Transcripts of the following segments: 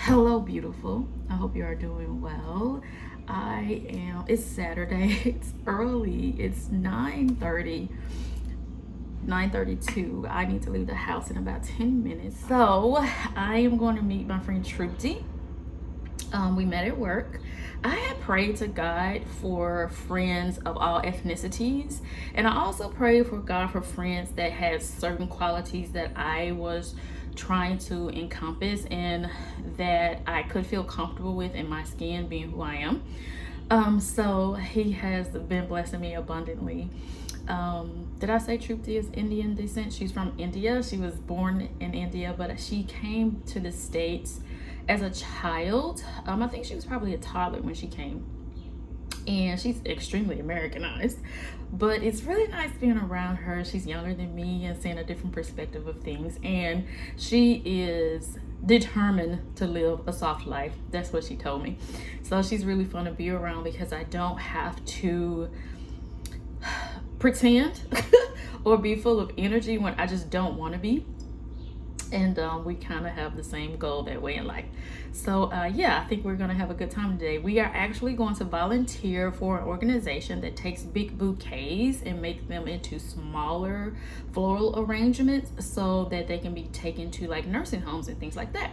Hello, beautiful. I hope you are doing well. It's Saturday. It's early. It's 9:32. I need to leave the house in about 10 minutes. So I am going to meet my friend Trupti. We met at work. I had prayed to God for friends of all ethnicities, and I also prayed for God for friends that had certain qualities that I was trying to encompass and that I could feel comfortable with in my skin, being who I am. So he has been blessing me abundantly. Did I say Trupti is Indian descent? She's from India. She was born in India, but she came to the States as a child. I think she was probably a toddler when she came. And she's extremely Americanized, but it's really nice being around her. She's younger than me and seeing a different perspective of things, and she is determined to live a soft life. That's what she told me. So she's really fun to be around because I don't have to pretend or be full of energy when I just don't want to be. And we kind of have the same goal that way in life. So yeah, I think we're gonna have a good time today. We are actually going to volunteer for an organization that takes big bouquets and make them into smaller floral arrangements so that they can be taken to like nursing homes and things like that.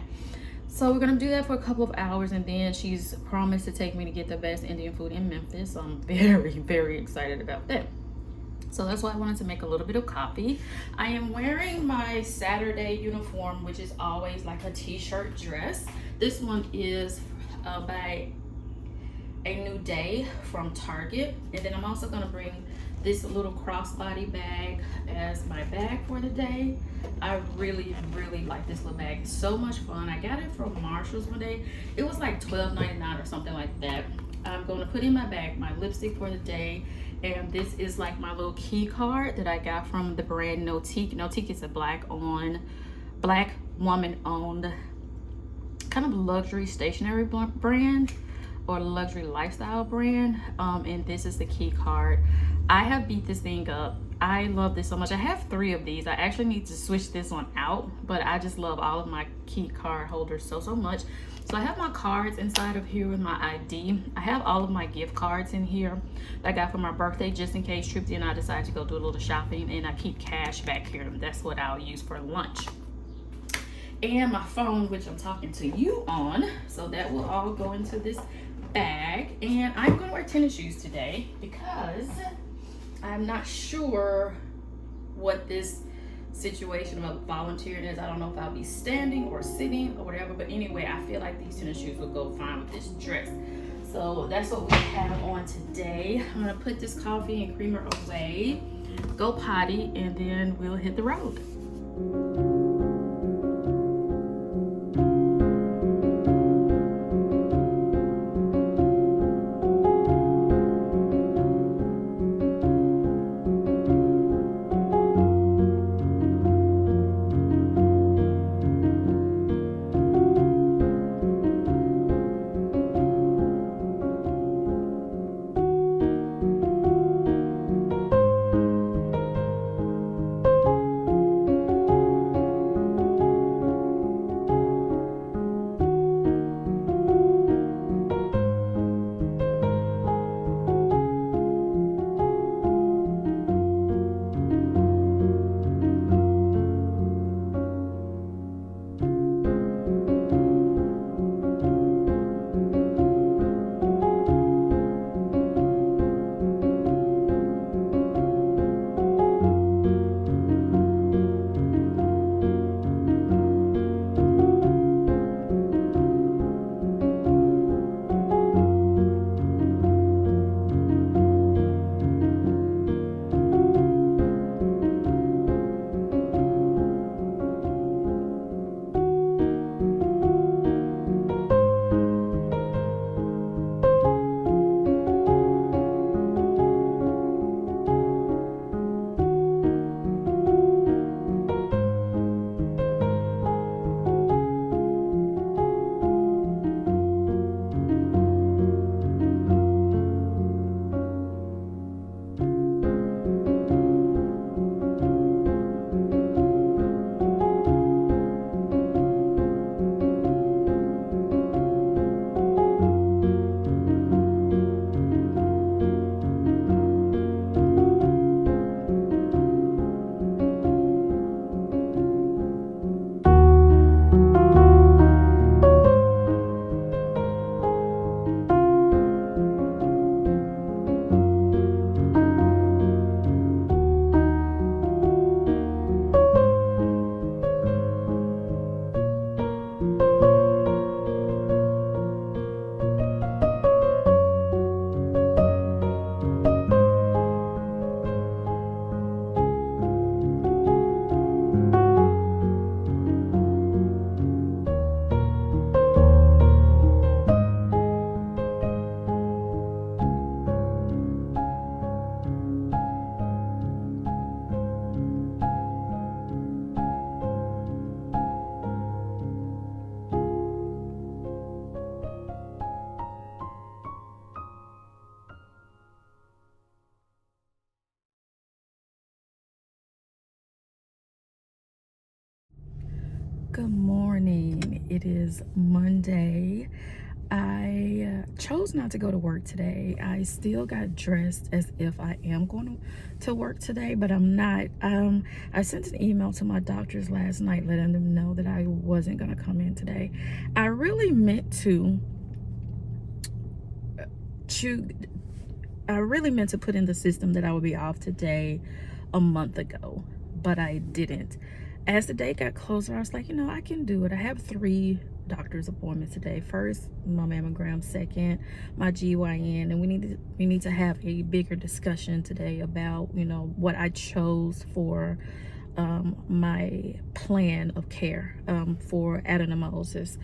So we're gonna do that for a couple of hours, and then she's promised to take me to get the best Indian food in Memphis. So I'm very excited about that. So that's why I wanted to make a little bit of coffee. I am wearing my Saturday uniform, which is always like a t-shirt dress. This one is by A New Day from Target. And then I'm also gonna bring this little crossbody bag as my bag for the day. I really like this little bag. It's so much fun. I got it from Marshall's one day. It was like $12.99 or something like that. I'm going to put in my bag my lipstick for the day, and this is like my little key card that I got from the brand Notique. Notique is a black woman owned kind of luxury stationery brand or luxury lifestyle brand, and this is the key card. I have beat this thing up. I love this so much. I have 3 of these. I actually need to switch this one out, but I just love all of my key card holders so much. So I have my cards inside of here with my ID. I have all of my gift cards in here that I got for my birthday, just in case Trupti and I decide to go do a little shopping, and I keep cash back here. That's what I'll use for lunch. And my phone, which I'm talking to you on. So that will all go into this bag. And I'm gonna wear tennis shoes today because I'm not sure what this situation of volunteering is. I don't know if I'll be standing or sitting or whatever, but anyway, I feel like these tennis shoes will go fine with this dress. So that's what we have on today. I'm gonna put this coffee and creamer away, go potty, and then we'll hit the road. morning. It is Monday. I chose not to go to work today. I still got dressed as if I am going to work today, but I'm not. I sent an email to my doctors last night letting them know that I wasn't going to come in today. I really meant to put in the system that I would be off today a month ago, but I didn't. As the day got closer, I was like, I can do it. I have 3 doctor's appointments today. First, my mammogram. Second, my GYN. And we need to have a bigger discussion today about, what I chose for my plan of care for adenomyosis.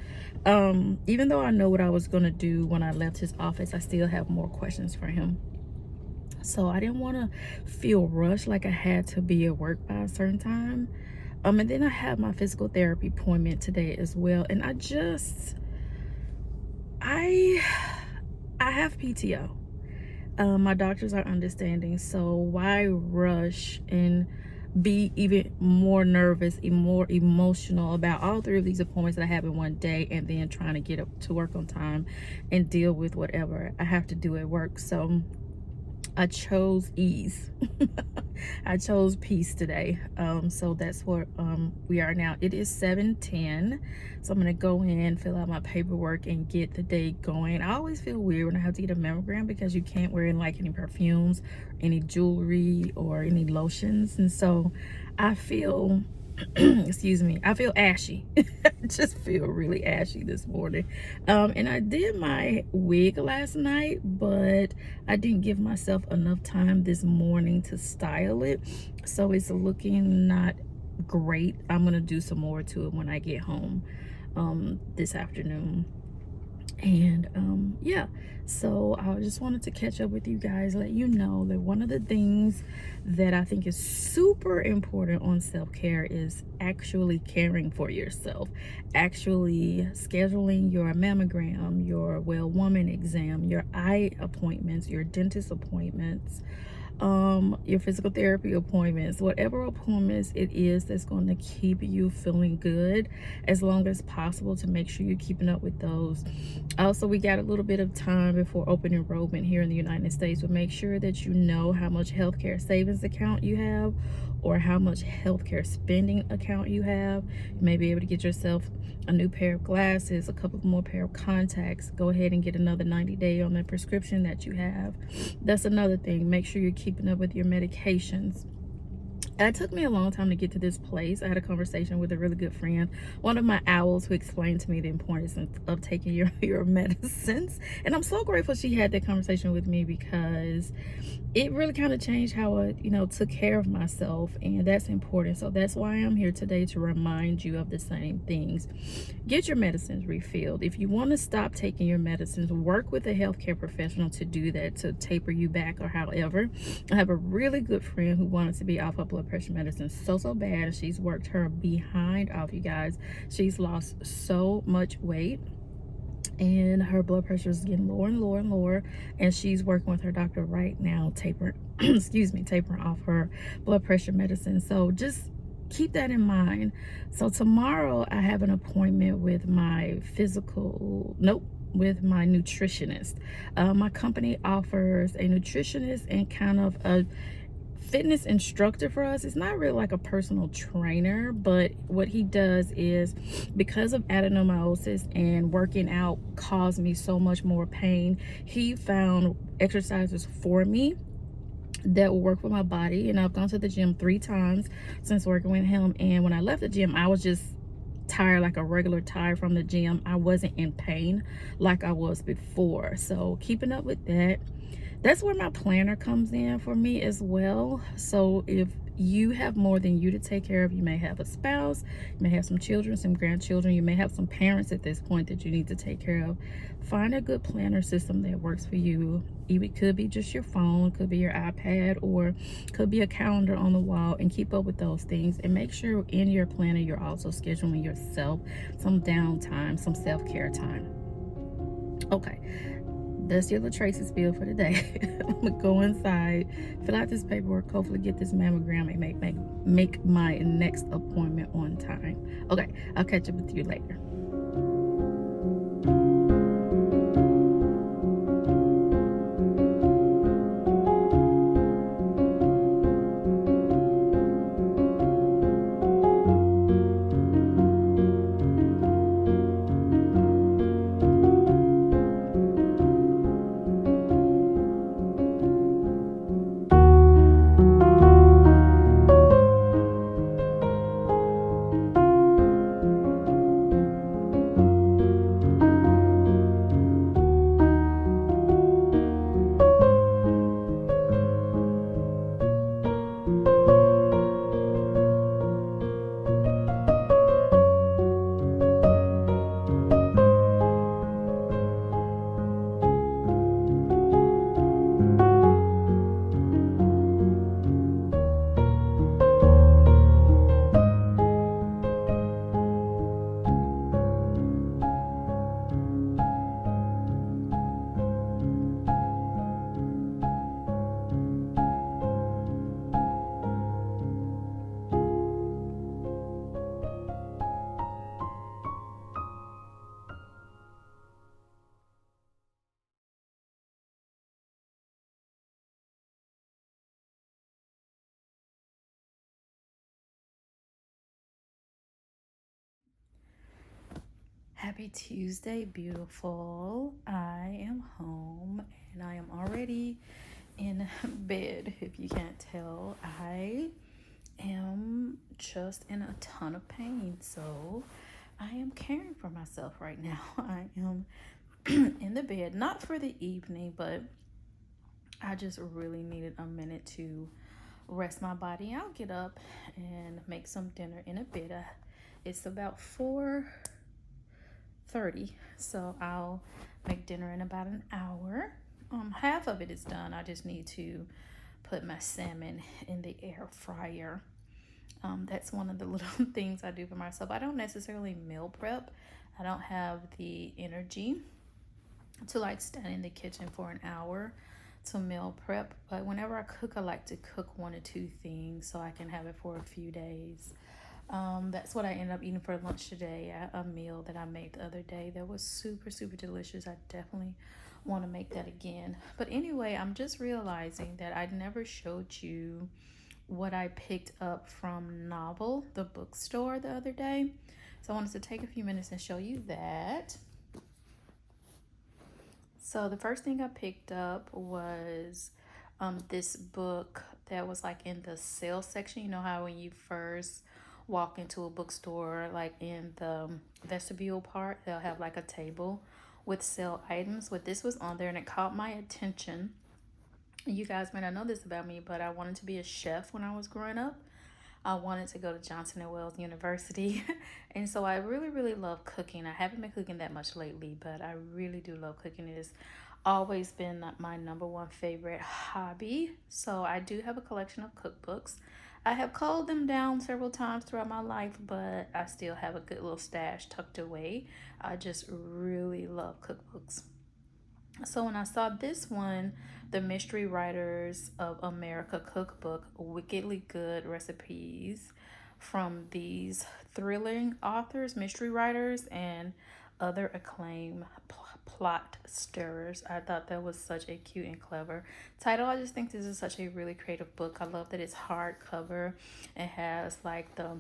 Even though I know what I was going to do when I left his office, I still have more questions for him. So I didn't want to feel rushed, like I had to be at work by a certain time. And then I have my physical therapy appointment today as well. And I have PTO. My doctors are understanding. So why rush and be even more nervous, even more emotional about all 3 of these appointments that I have in one day, and then trying to get up to work on time and deal with whatever I have to do at work. So I chose ease. I chose peace today. So that's what we are now. It is 7:10. So I'm gonna go in, fill out my paperwork, and get the day going. I always feel weird when I have to get a mammogram because you can't wear like any perfumes, any jewelry, or any lotions. And so I feel excuse me, I feel ashy. I just feel really ashy this morning. And I did my wig last night, but I didn't give myself enough time this morning to style it, so it's looking not great. I'm gonna do some more to it when I get home this afternoon. And yeah, so I just wanted to catch up with you guys, let you know that one of the things that I think is super important on self-care is actually caring for yourself, actually scheduling your mammogram, your well woman exam, your eye appointments, your dentist appointments, your physical therapy appointments, whatever appointments it is that's going to keep you feeling good as long as possible, to make sure you're keeping up with those. Also, we got a little bit of time before open enrollment here in the United States, but make sure that you know how much healthcare savings account you have or how much healthcare spending account you have. You may be able to get yourself a new pair of glasses, a couple more pair of contacts. Go ahead and get another 90-day on the prescription that you have. That's another thing. Make sure you're keeping up with your medications. It took me a long time to get to this place. I had a conversation with a really good friend, one of my owls, who explained to me the importance of taking your medicines. And I'm so grateful she had that conversation with me, because it really kind of changed how I, took care of myself, and that's important. So that's why I'm here today, to remind you of the same things. Get your medicines refilled. If you want to stop taking your medicines, work with a healthcare professional to do that, to taper you back or however. I have a really good friend who wanted to be off of blood pressure medicine so bad. She's worked her behind off, you guys. She's lost so much weight, and her blood pressure is getting lower and lower and lower, and she's working with her doctor right now, tapering off her blood pressure medicine. So just keep that in mind. So tomorrow I have an appointment with my with my nutritionist. My company offers a nutritionist and kind of a fitness instructor for us. It's not really like a personal trainer, but what he does is, because of adenomyosis and working out caused me so much more pain, he found exercises for me that will work for my body. And I've gone to the gym 3 times since working with him, and when I left the gym, I was just tired, like a regular tired from the gym. I wasn't in pain like I was before. So keeping up with that. That's where my planner comes in for me as well. So if you have more than you to take care of, you may have a spouse, you may have some children, some grandchildren, you may have some parents at this point that you need to take care of. Find a good planner system that works for you. It could be just your phone, could be your iPad, or could be a calendar on the wall, and keep up with those things. And make sure in your planner you're also scheduling yourself some downtime, some self-care time. Okay, that's your little Tracy spiel for today. I'm gonna go inside, fill out this paperwork, hopefully get this mammogram, and make my next appointment on time. Okay, I'll catch up with you later. Happy Tuesday, beautiful. I am home and I am already in bed. If you can't tell, I am just in a ton of pain. So I am caring for myself right now. I am in the bed, not for the evening, but I just really needed a minute to rest my body. I'll get up and make some dinner in a bit. It's about 4:30, so I'll make dinner in about an hour. Half of it is done. I just need to put my salmon in the air fryer. That's one of the little things I do for myself. I don't necessarily meal prep. I don't have the energy to like stand in the kitchen for an hour to meal prep, but whenever I cook, I like to cook 1 or 2 things so I can have it for a few days. That's what I ended up eating for lunch today, a meal that I made the other day that was super, super delicious. I definitely want to make that again. But anyway, I'm just realizing that I never showed you what I picked up from Novel, the bookstore, the other day. So I wanted to take a few minutes and show you that. So the first thing I picked up was this book that was like in the sale section. You know how when you first walk into a bookstore, like in the vestibule part, they'll have like a table with sale items. But this was on there and it caught my attention. You guys may not know this about me, but I wanted to be a chef when I was growing up. I wanted to go to Johnson & Wales University. And so I really, really love cooking. I haven't been cooking that much lately, but I really do love cooking. It has always been my #1 favorite hobby. So I do have a collection of cookbooks. I have culled them down several times throughout my life, but I still have a good little stash tucked away. I just really love cookbooks. So when I saw this one, the Mystery Writers of America cookbook, wickedly good recipes from these thrilling authors, mystery writers, and other acclaimed plot stirrers. I thought that was such a cute and clever title. I just think this is such a really creative book. I love that it's hardcover. It has like the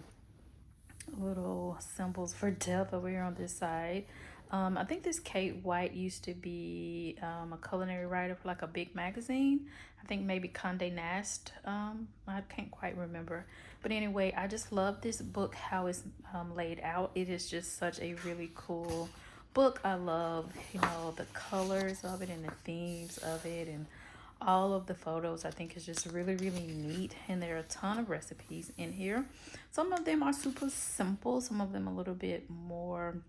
little symbols for death over here on this side. I think this Kate White used to be a culinary writer for like a big magazine. I think maybe Condé Nast. I can't quite remember. But anyway, I just love this book, how it's laid out. It is just such a really cool book. I love, the colors of it and the themes of it and all of the photos. I think it's just really, really neat. And there are a ton of recipes in here. Some of them are super simple. Some of them a little bit more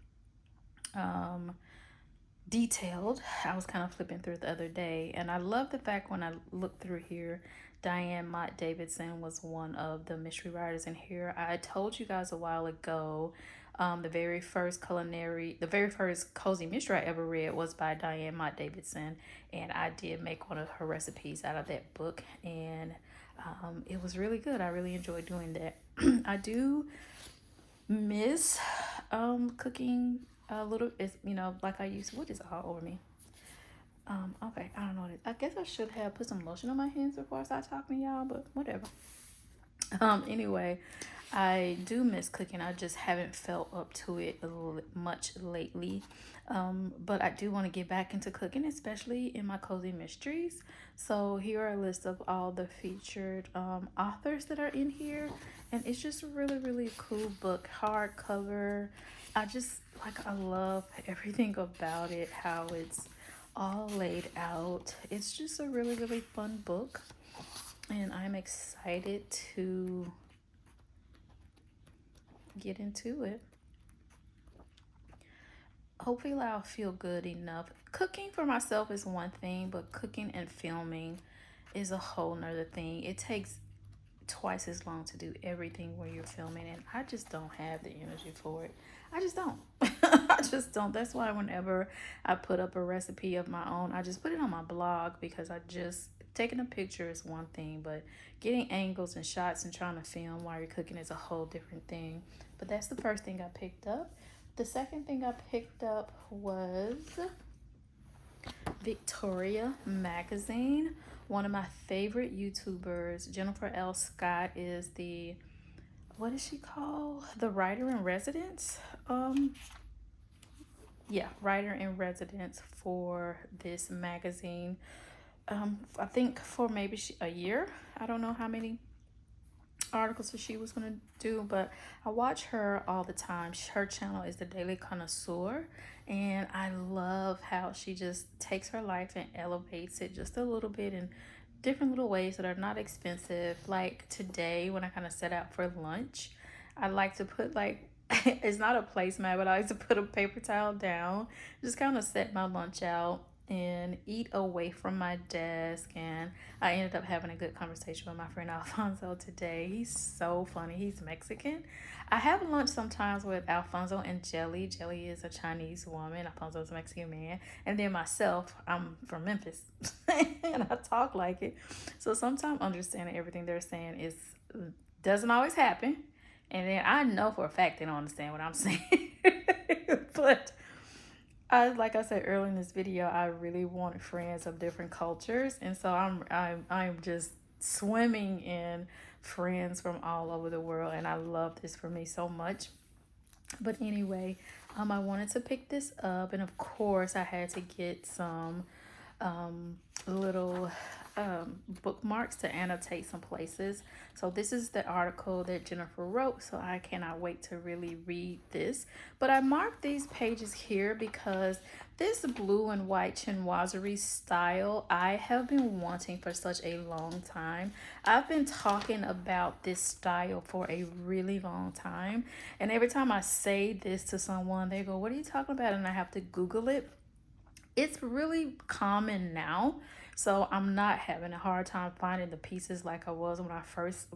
detailed. I was kind of flipping through the other day, and I love the fact when I looked through here, Diane Mott Davidson was one of the mystery writers in here. I told you guys a while ago, the very first cozy mystery I ever read was by Diane Mott Davidson, and I did make one of her recipes out of that book, and it was really good. I really enjoyed doing that. I do miss cooking a little. It's like I used to. What is all over me? Okay, I don't know. I guess I should have put some lotion on my hands before I start talking to y'all, but whatever. Anyway, I do miss cooking. I just haven't felt up to it much lately. But I do want to get back into cooking, especially in my cozy mysteries. So here are a list of all the featured authors that are in here, and it's just a really, really cool book, hardcover. I love everything about it, how it's all laid out. It's just a really, really fun book, and I'm excited to get into it. Hopefully I'll feel good enough. Cooking for myself is one thing, but cooking and filming is a whole nother thing. It takes twice as long to do everything when you're filming, and I just don't have the energy for it. I just don't. I just don't. That's why whenever I put up a recipe of my own, I just put it on my blog, because taking a picture is one thing, but getting angles and shots and trying to film while you're cooking is a whole different thing. But that's the first thing I picked up. The second thing I picked up was Victoria Magazine. One of my favorite YouTubers, Jennifer L. Scott, is what is she called? The writer in residence. yeah, writer in residence for this magazine. I think for maybe a year. I don't know how many articles that she was going to do, but I watch her all the time. Her channel is the Daily Connoisseur, and I love how she just takes her life and elevates it just a little bit in different little ways that are not expensive. Like today, when I kind of set out for lunch, I like to put like it's not a placemat, but I like to put a paper towel down, just kind of set my lunch out and eat away from my desk. And I ended up having a good conversation with my friend Alfonso today. He's so funny. He's Mexican. I have lunch sometimes with Alfonso and Jelly. Jelly is a Chinese woman. Alfonso is a Mexican man. And then myself, I'm from Memphis and I talk like it. So sometimes understanding everything they're saying is doesn't always happen. And then I know for a fact they don't understand what I'm saying. But like I said earlier in this video, I really want friends of different cultures, and so I'm just swimming in friends from all over the world, and I love this for me so much. But anyway, I wanted to pick this up, and of course, I had to get some little bookmarks to annotate some places. So this is the article that Jennifer wrote, so I cannot wait to really read this. But I marked these pages here because this blue and white chinoiserie style I have been wanting for such a long time. I've been talking about this style for a really long time, and every time I say this to someone, they go, "What are you talking about?" And I have to Google it. It's really common now, so I'm not having a hard time finding the pieces like I was when I first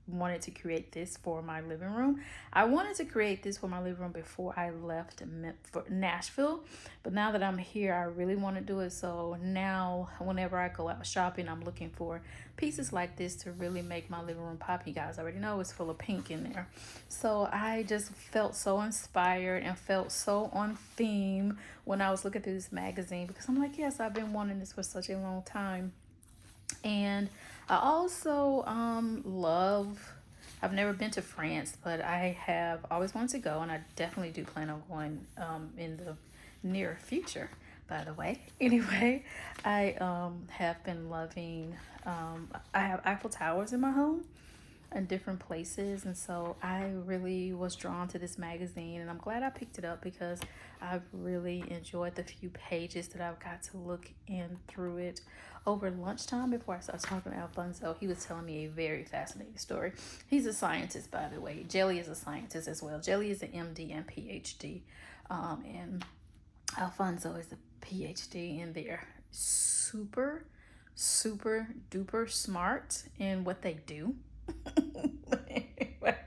wanted to create this for my living room. I wanted to create this for my living room before I left for Nashville, but now that I'm here, I really want to do it. So now whenever I go out shopping, I'm looking for pieces like this to really make my living room pop. You guys already know it's full of pink in there. So I just felt so inspired and felt so on theme when I was looking through this magazine, because I'm like, yes, I've been wanting this for such a long time. And I also love, I've never been to France, but I have always wanted to go, and I definitely do plan on going in the near future, by the way. Anyway, I have been loving, I have Eiffel Towers in my home in different places, and so I really was drawn to this magazine, and I'm glad I picked it up because I've really enjoyed the few pages that I've got to look in through it over lunchtime. Before I started talking to Alfonso, he was telling me a very fascinating story. He's a scientist, by the way. Jelly is a scientist as well. Jelly is an MD and PhD, and Alfonso is a PhD, and they're super duper smart in what they do. Anyway,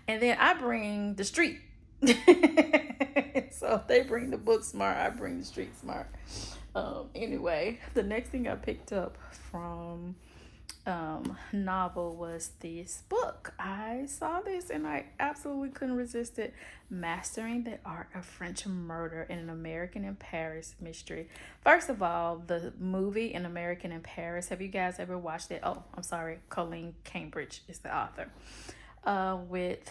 and then I bring the street. So they bring the book smart, I bring the street smart. Anyway, the next thing I picked up from novel was this book. I saw this and I absolutely couldn't resist it. Mastering the Art of French Murder in an American in Paris Mystery. First of all, the movie An American in Paris, have you guys ever watched it? Oh, I'm sorry, Colleen Cambridge is the author. With,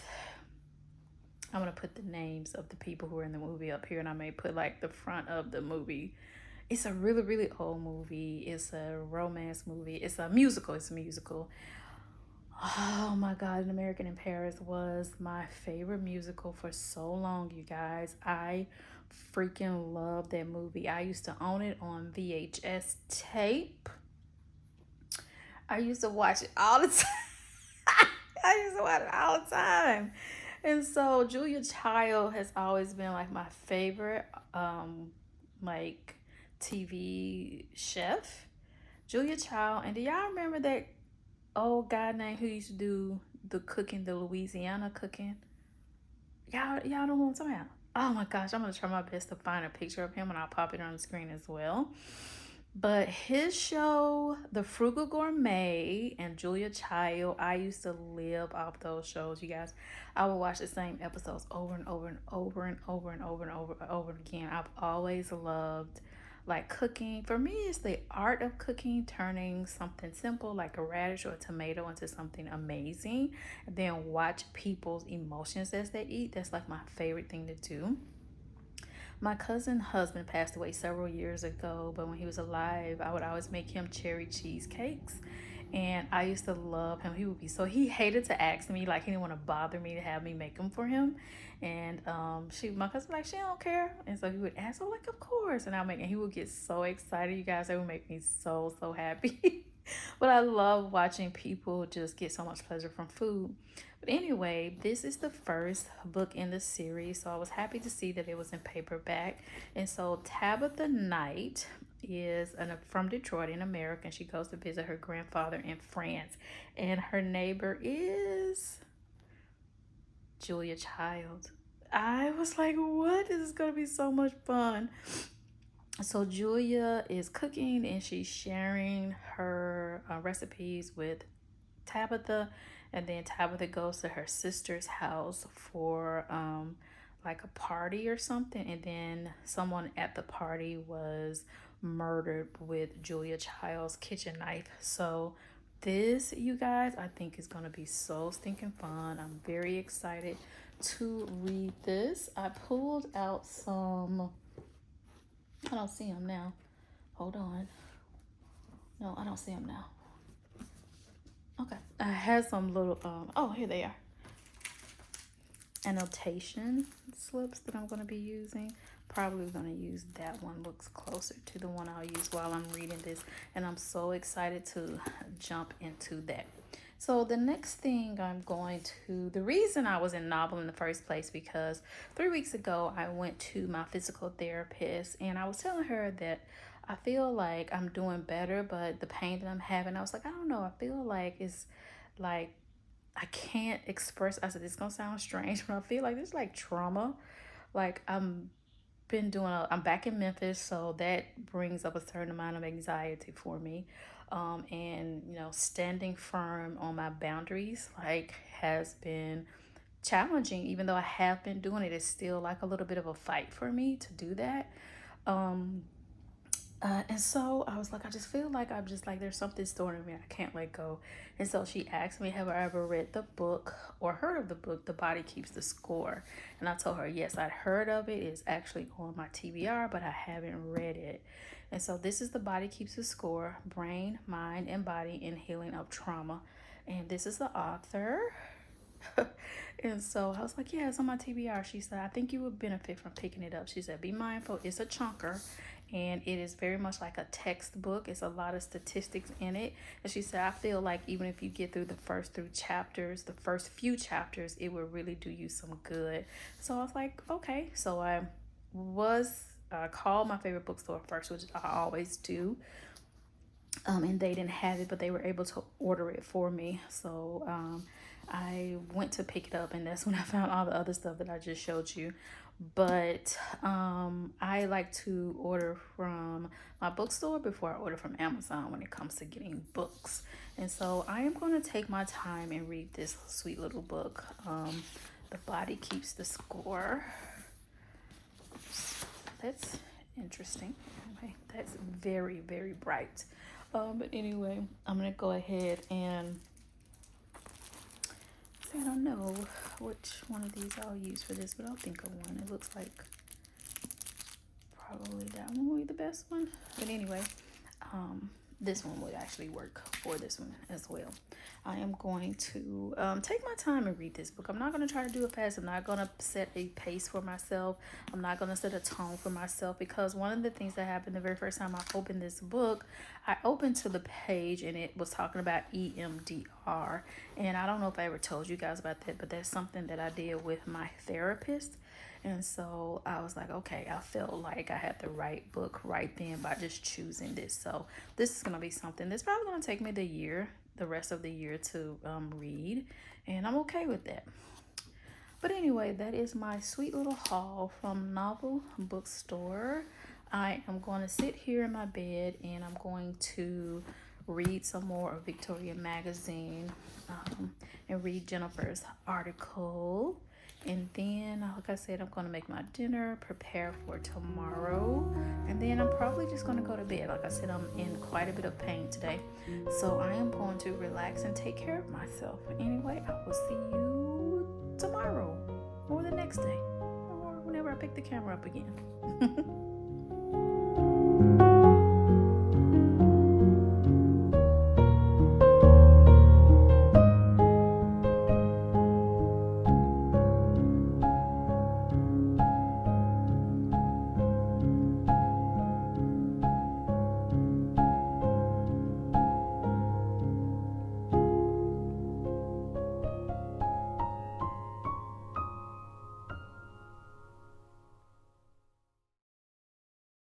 I'm gonna put the names of the people who are in the movie up here, and I may put like the front of the movie. It's a really old movie. It's a romance movie. It's a musical. Oh my God, An American in Paris was my favorite musical for so long, you guys. I freaking love that movie. I used to own it on VHS tape. I used to watch it all the time. I used to watch it all the time. And so Julia Child has always been like my favorite like TV chef. Julia Child. And do y'all remember that old guy named who used to do the cooking, the Louisiana cooking? Y'all know who I'm talking about. Oh my gosh, I'm gonna try my best to find a picture of him and I'll pop it on the screen as well. But his show, The Frugal Gourmet and Julia Child, I used to live off those shows, you guys. I would watch the same episodes over and over and over and over and over and over again. I've always loved like cooking. For me, it's the art of cooking, turning something simple like a radish or a tomato into something amazing, and then watch people's emotions as they eat. That's like my favorite thing to do. My cousin husband passed away several years ago, but when he was alive, I would always make him cherry cheesecakes. And I used to love him. He would be so he hated to ask me, like he didn't want to bother me to have me make them for him. And my cousin like she don't care, and so he would ask, "Oh, like of course," and and he would get so excited. You guys, that would make me so happy. But I love watching people just get so much pleasure from food. But anyway, this is the first book in the series, so I was happy to see that it was in paperback. And so Tabitha Knight is from Detroit in America, and she goes to visit her grandfather in France. And her neighbor is Julia Child. I was like, what? This is going to be so much fun. So Julia is cooking and she's sharing her recipes with Tabitha, and then Tabitha goes to her sister's house for like a party or something, and then someone at the party was murdered with Julia Child's kitchen knife. So this, you guys, I think is going to be so stinking fun. I'm very excited to read this. I pulled out some, I don't see them now. Hold on. No, I don't see them now. Okay. I had some little, oh, here they are. Annotation slips that I'm going to be using. Probably going to use that one. Looks closer to the one I'll use while I'm reading this. And I'm so excited to jump into that. So the next thing the reason I was in Novel in the first place, because 3 weeks ago I went to my physical therapist and I was telling her that I feel like I'm doing better, but the pain that I'm having, I was like, I don't know, I feel like it's like I can't express. I said, it's gonna sound strange, but I feel like there's like trauma. Like I'm back in Memphis, so that brings up a certain amount of anxiety for me. And standing firm on my boundaries like has been challenging. Even though I have been doing it, it's still like a little bit of a fight for me to do that. And so I was like, I just feel like I'm just like, there's something storing me. I can't let go. And so she asked me, have I ever read the book or heard of the book, The Body Keeps the Score? And I told her, yes, I'd heard of it. It's actually on my TBR, but I haven't read it. And so this is The Body Keeps the Score, Brain, Mind, and Body in Healing of Trauma. And this is the author. And so I was like, yeah, it's on my TBR. She said, I think you would benefit from picking it up. She said, be mindful, it's a chunker and it is very much like a textbook. It's a lot of statistics in it. And she said, I feel like even if you get through the first few chapters, it will really do you some good. So I was like, okay. So I called my favorite bookstore first, which I always do. And they didn't have it, but they were able to order it for me. So I went to pick it up, and that's when I found all the other stuff that I just showed you. But I like to order from my bookstore before I order from Amazon when it comes to getting books. And so I am going to take my time and read this sweet little book, The Body Keeps the Score. That's interesting. Okay, that's very, very bright. But anyway, I'm gonna go ahead and see, I don't know which one of these I'll use for this, but I'll think of one. It looks like probably that one will be the best one. But anyway, this one would actually work for this one as well. I am going to take my time and read this book. I'm not going to try to do it fast. I'm not going to set a pace for myself. I'm not going to set a tone for myself, because one of the things that happened the very first time I opened this book, I opened to the page and it was talking about EMDR. And I don't know if I ever told you guys about that, but that's something that I did with my therapist. And so I was like, okay, I felt like I had the right book right then by just choosing this. So this is going to be something that's probably going to take me the rest of the year to read. And I'm okay with that. But anyway, that is my sweet little haul from Novel Bookstore. I am going to sit here in my bed and I'm going to read some more of Victoria Magazine and read Jennifer's article. And then, like I said, I'm going to make my dinner, prepare for tomorrow, and then I'm probably just going to go to bed. Like I said, I'm in quite a bit of pain today, so I am going to relax and take care of myself. Anyway, I will see you tomorrow or the next day or whenever I pick the camera up again.